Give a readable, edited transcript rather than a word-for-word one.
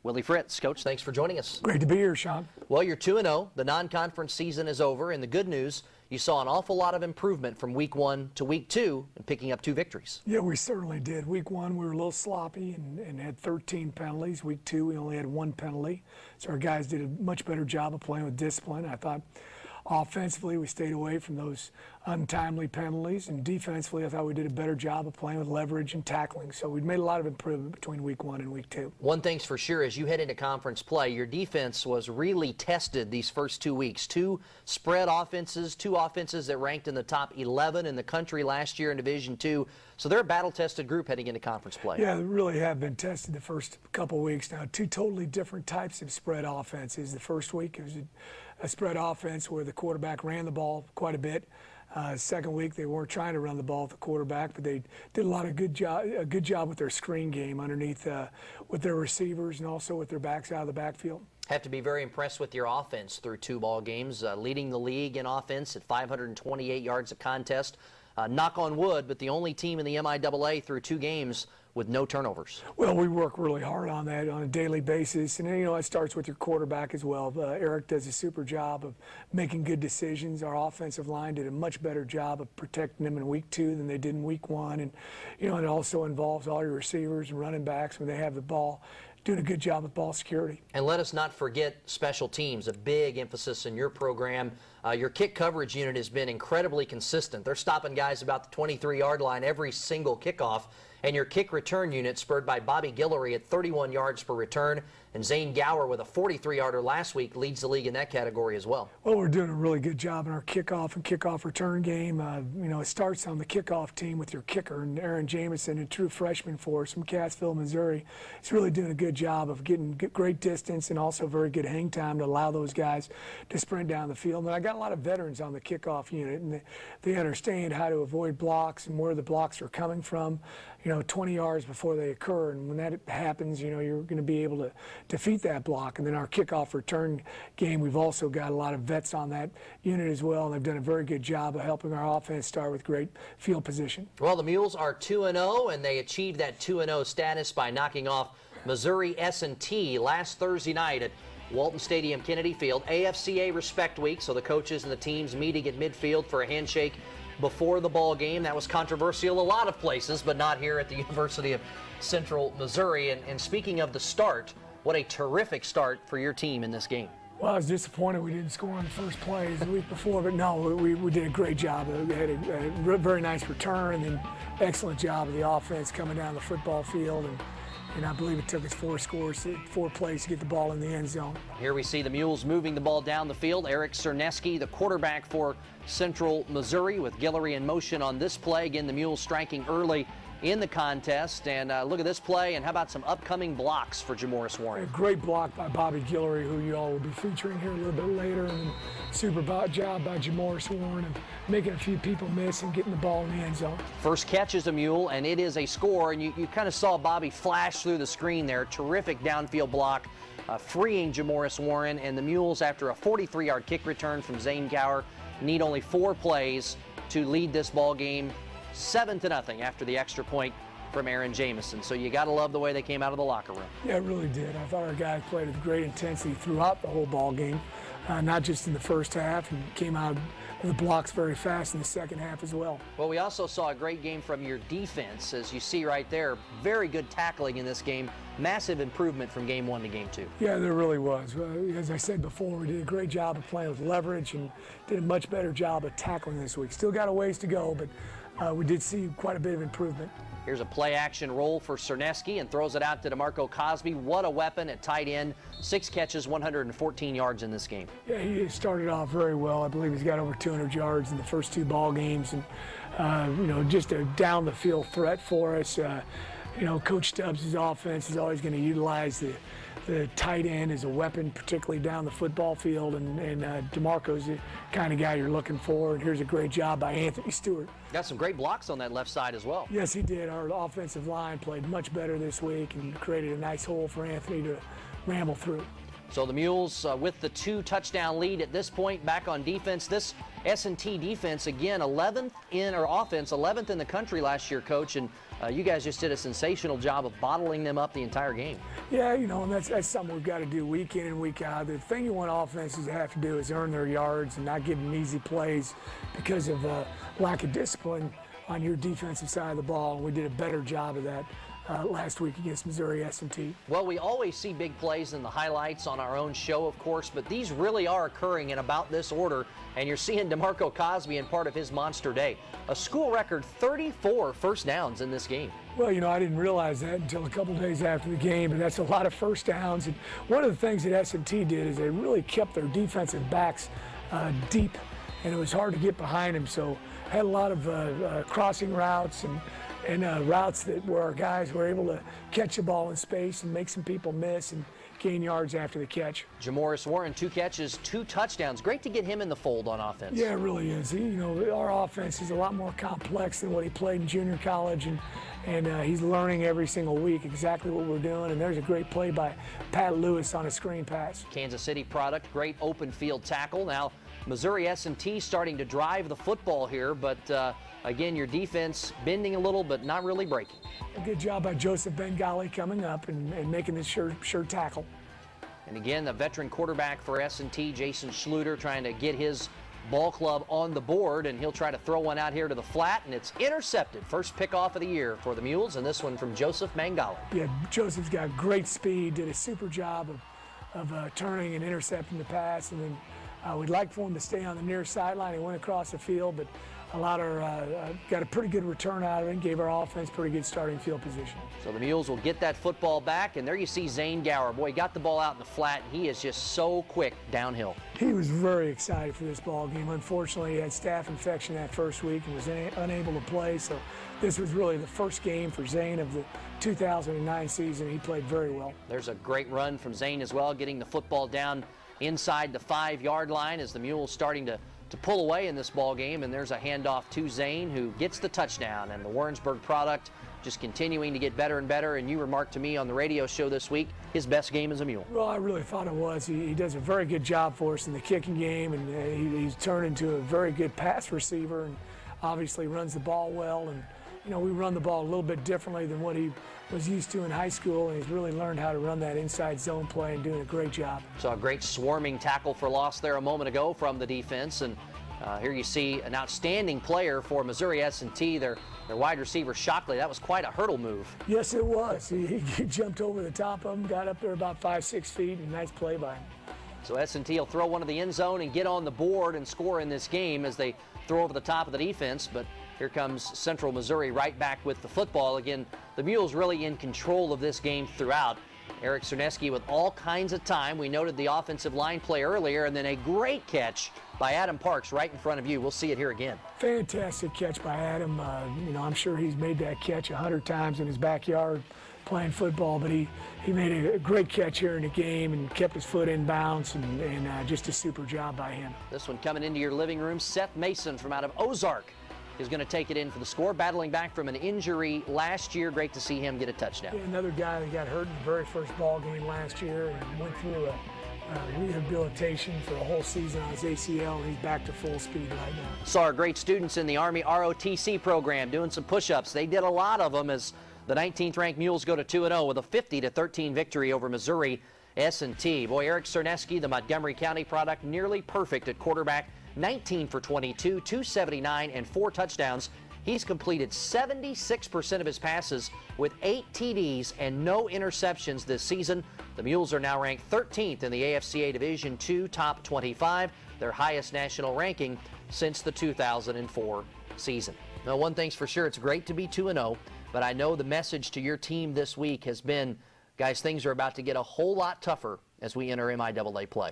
Willie Fritz. Coach, thanks for joining us. Great to be here, Sean. Well, you're 2-0. The non-conference season is over, and the good news, you saw an awful lot of improvement from week 1 to week 2 in picking up 2 victories. Yeah, we certainly did. Week 1, we were a little sloppy and had 13 penalties. Week 2, we only had 1 penalty. So our guys did a much better job of playing with discipline. I thought offensively, we stayed away from those untimely penalties, and defensively, I thought we did a better job of playing with leverage and tackling. So we've made a lot of improvement between week 1 and week 2. One thing's for sure, as you head into conference play, your defense was really tested these first 2 weeks. 2 spread offenses, 2 offenses that ranked in the top 11 in the country last year in Division II. So they're a battle-tested group heading into conference play. Yeah, they really have been tested the first couple of weeks now. 2 totally different types of spread offenses. The first week, it was a spread offense where the quarterback ran the ball quite a bit. Second week, they weren't trying to run the ball with the quarterback, but they did a good job with their screen game underneath with their receivers and also with their backs out of the backfield. Have to be very impressed with your offense through 2 ball games, leading the league in offense at 528 yards a contest. Knock on wood, but the only team in the MIAA through 2 games with no turnovers. Well, we work really hard on that on a daily basis, and you know it starts with your quarterback as well. Eric does a super job of making good decisions. Our offensive line did a much better job of protecting them in week 2 than they did in week 1, and you know it also involves all your receivers and running backs when they have the ball, doing a good job of ball security. And let us not forget special teams, a big emphasis in your program. Your kick coverage unit has been incredibly consistent. They're stopping guys about the 23-yard line every single kickoff. And your kick return unit, spurred by Bobby Guillory at 31 yards per return, and Zane Gower with a 43-yarder last week, leads the league in that category as well. Well, we're doing a really good job in our kickoff and kickoff return game. You know, it starts on the kickoff team with your kicker, and Aaron Jamison, a true freshman for us from Cassville, Missouri. He's really doing a good job of getting great distance and also very good hang time to allow those guys to sprint down the field. And I got a lot of veterans on the kickoff unit, and they understand how to avoid blocks and where the blocks are coming from, you know, 20 yards before they occur. And when that happens, you know, you're going to be able to defeat that block. And then our kickoff return game, we've also got a lot of vets on that unit as well, and they've done a very good job of helping our offense start with great field position. Well, the Mules are 2-0, and they achieved that 2-0 status by knocking off Missouri S&T last Thursday night at Walton Stadium, Kennedy Field. AFCA Respect Week, so the coaches and the teams meeting at midfield for a handshake before the ball game. That was controversial a lot of places, but not here at the University of Central Missouri. And speaking of the start, what a terrific start for your team in this game. Well, I was disappointed we didn't score on the first play the week before, but no, we did a great job. We had a very nice return and then excellent job of the offense coming down the football field. And I believe it took us 4 plays to get the ball in the end zone. Here we see the Mules moving the ball down the field. Eric Cerneski, the quarterback for Central Missouri, with Guillory in motion on this play. Again, the Mules striking early in the contest. And look at this play, and how about some upcoming blocks for Jamoris Warren? A great block by Bobby Guillory, who you all will be featuring here a little bit later, and then super job by Jamoris Warren of making a few people miss and getting the ball in the end zone. First catch is a Mule, and it is a score, and you kind of saw Bobby flash through the screen there. Terrific downfield block, freeing Jamoris Warren, and the Mules, after a 43-yard kick return from Zane Gower, need only 4 plays to lead this ball game 7-0 after the extra point from Aaron Jamison. So you got to love the way they came out of the locker room. Yeah, it really did. I thought our guys played with great intensity throughout the whole ball game, not just in the first half, and came out of the blocks very fast in the second half as well. Well, we also saw a great game from your defense, as you see right there. Very good tackling in this game. Massive improvement from game 1 to game 2. Yeah, there really was. As I said before, we did a great job of playing with leverage and did a much better job of tackling this week. Still got a ways to go, but we did see quite a bit of improvement. Here's a play-action roll for Cerneski, and throws it out to DeMarco Cosby. What a weapon at tight end. 6 catches, 114 yards in this game. Yeah, he started off very well. I believe he's got over 200 yards in the first 2 ball games, and you know, just a down-the-field threat for us. You know, Coach Stubbs' offense is always going to utilize the tight end as a weapon, particularly down the football field, and DeMarco's the kind of guy you're looking for, and here's a great job by Anthony Stewart. Got some great blocks on that left side as well. Yes, he did. Our offensive line played much better this week and created a nice hole for Anthony to ramble through. So the Mules with the 2-touchdown lead at this point, back on defense. This S&T defense, again, 11th in, or offense, 11th in the country last year, Coach, and you guys just did a sensational job of bottling them up the entire game. Yeah, you know, and that's something we've got to do week in and week out. The thing you want offenses to have to do is earn their yards and not give them easy plays because of lack of discipline on your defensive side of the ball, and we did a better job of that last week against Missouri S&T. Well, we always see big plays in the highlights on our own show, of course, but these really are occurring in about this order, and you're seeing DeMarco Cosby in part of his monster day. A school record 34 first downs in this game. Well, you know, I didn't realize that until a couple days after the game, but that's a lot of first downs. And one of the things that S&T did is they really kept their defensive backs deep, and it was hard to get behind them, so had a lot of crossing routes and routes that where our guys were able to catch the ball in space and make some people miss and gain yards after the catch. Jamoris Warren, 2 catches, 2 touchdowns. Great to get him in the fold on offense. Yeah, it really is. You know, our offense is a lot more complex than what he played in junior college, and he's learning every single week exactly what we're doing. And there's a great play by Pat Lewis on a screen pass. Kansas City product, great open field tackle. Now, Missouri S&T starting to drive the football here, but again, your defense bending a little, but not really breaking. A good job by Joseph Bengali coming up and making this sure tackle. And again, the veteran quarterback for S&T, Jason Schluter, trying to get his ball club on the board, and he'll try to throw one out here to the flat, and it's intercepted. First pickoff of the year for the Mules, and this one from Joseph Bengali. Yeah, Joseph's got great speed, did a super job of turning and intercepting the pass, and then we'd like for him to stay on the near sideline. He went across the field, but got a pretty good return out of it and gave our offense pretty good starting field position. So the Mules will get that football back, and there you see Zane Gower. Boy, he got the ball out in the flat, and he is just so quick downhill. He was very excited for this ball game. Unfortunately, he had staph infection that first week and was unable to play, so this was really the first game for Zane of the 2009 season. He played very well. There's a great run from Zane as well, getting the football down inside the 5-yard line as the Mules starting to pull away in this ball game, and there's a handoff to Zane, who gets the touchdown. And the Warrensburg product just continuing to get better and better, and you remarked to me on the radio show this week, his best game as a Mule. Well, I really thought it was. He does a very good job for us in the kicking game, and he's turned into a very good pass receiver, and obviously runs the ball well. And you know, we run the ball a little bit differently than what he was used to in high school, and he's really learned how to run that inside zone play and doing a great job. So a great swarming tackle for loss there a moment ago from the defense, and here you see an outstanding player for Missouri S&T, their wide receiver Shockley. That was quite a hurdle move. Yes, it was. He jumped over the top of him, got up there about 5-6 feet, and nice play by him. So S&T will throw one to the end zone and get on the board and score in this game as they throw over the top of the defense, but here comes Central Missouri right back with the football. Again, the Mules really in control of this game throughout. Eric Cerneski with all kinds of time. We noted the offensive line play earlier, and then a great catch by Adam Parks right in front of you. We'll see it here again. Fantastic catch by Adam. You know, I'm sure he's made that catch 100 times in his backyard playing football, but he made a great catch here in the game and kept his foot in bounds, and just a super job by him. This one coming into your living room, Seth Mason from out of Ozark is going to take it in for the score, battling back from an injury last year. Great to see him get a touchdown. Yeah, another guy that got hurt in the very first ball game last year and went through a rehabilitation for a whole season on his ACL, and he's back to full speed right now. Saw our great students in the Army ROTC program doing some push-ups. They did a lot of them as the 19th ranked Mules go to 2-0 with a 50-13 victory over Missouri S&T. Boy, Eric Cerneski, the Montgomery County product, nearly perfect at quarterback. 19 for 22, 279, and 4 touchdowns. He's completed 76% of his passes with 8 TDs and no interceptions this season. The Mules are now ranked 13th in the AFCA Division II Top 25, their highest national ranking since the 2004 season. Now, one thing's for sure, it's great to be 2-0, but I know the message to your team this week has been, guys, things are about to get a whole lot tougher as we enter MIAA play.